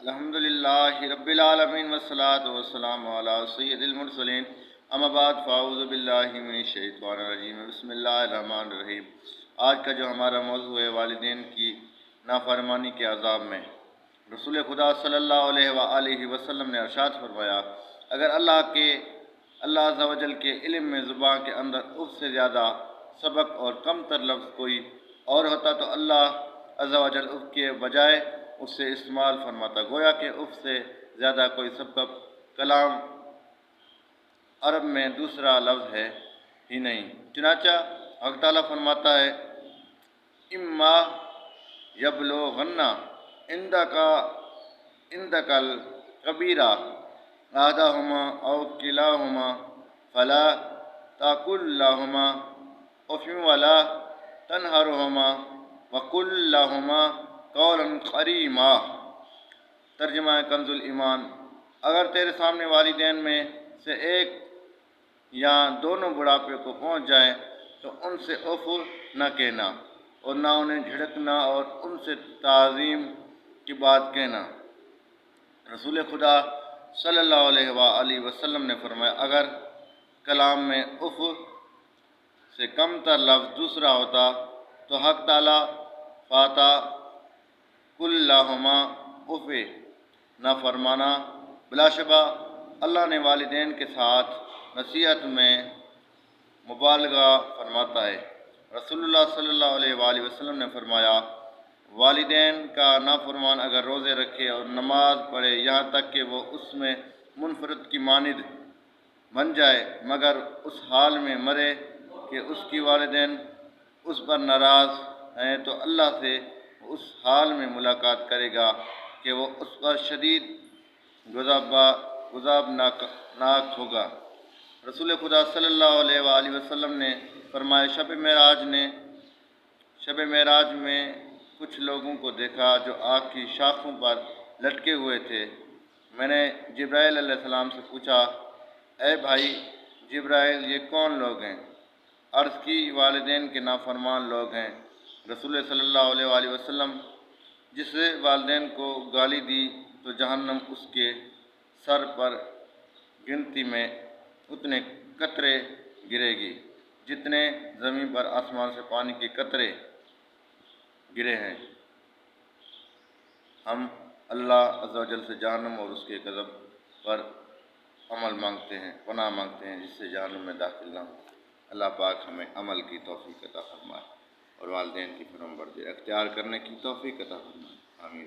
الحمدللہ رب العالمین والصلاة والسلام علی سید المرسلین اما بعد فاعوذ باللہ من الشیطان الرجیم بسم اللہ الرحمن الرحیم۔ آج کا جو ہمارا موضوع ہے والدین کی نافرمانی کے عذاب میں، رسول خدا صلی اللہ علیہ وآلہ وسلم نے ارشاد فرمایا، اگر اللہ عز و جل کے علم میں زبان کے اندر اف سے زیادہ سبق اور کم تر لفظ کوئی اور ہوتا تو اللہ عز و جل اف کے بجائے اس سے استعمال فرماتا، گویا کہ اف سے زیادہ کوئی سبق کلام عرب میں دوسرا لفظ ہے ہی نہیں۔ چنانچہ حق تعالیٰ فرماتا ہے، اما یبلغن عندک الکبیرہ احدہما او کلاہما فلا تقل لہما اف ولا تنہرہما وقل لہما قولا کریما۔ ترجمہ کنز الایمان، اگر تیرے سامنے والدین میں سے ایک یا دونوں بڑھاپے کو پہنچ جائیں تو ان سے اف نہ کہنا اور نہ انہیں جھڑکنا اور ان سے تعظیم کی بات کہنا۔ رسول خدا صلی اللہ علیہ وآلہ وسلم نے فرمایا، اگر کلام میں اف سے کم تر لفظ دوسرا ہوتا تو حق تعالیٰ فاتا کل لہما اف نہ فرمانا۔ بلا شبہ اللہ نے والدین کے ساتھ نصیحت میں مبالغہ فرماتا ہے۔ رسول اللہ صلی اللہ علیہ وآلہ وسلم نے فرمایا، والدین کا نافرمان اگر روزے رکھے اور نماز پڑھے یہاں تک کہ وہ اس میں منفرد کی مانند بن جائے مگر اس حال میں مرے کہ اس کی والدین اس پر ناراض ہیں تو اللہ سے اس حال میں ملاقات کرے گا کہ وہ اس پر شدید عذابناک ہوگا۔ رسول خدا صلی اللہ علیہ وآلہ وسلم نے فرمایا، شب معراج میں کچھ لوگوں کو دیکھا جو آگ کی شاخوں پر لٹکے ہوئے تھے۔ میں نے جبرائیل علیہ السلام سے پوچھا، اے بھائی جبرائیل، یہ کون لوگ ہیں؟ عرض کی، والدین کے نافرمان لوگ ہیں۔ رسول صلی اللہ علیہ وآلہ وسلم، جس والدین کو گالی دی تو جہنم اس کے سر پر گنتی میں اتنے قطرے گرے گی جتنے زمین پر آسمان سے پانی کے قطرے گرے ہیں۔ ہم اللہ عز و جل سے جہنم اور اس کے غضب پر پناہ مانگتے ہیں جس سے جہنم میں داخل نہ ہو۔ اللہ پاک ہمیں عمل کی توفیق عطا فرمائے اور والدین کی فرمانبرداری اختیار کرنے کی توفیق عطا فرمائے، آمین۔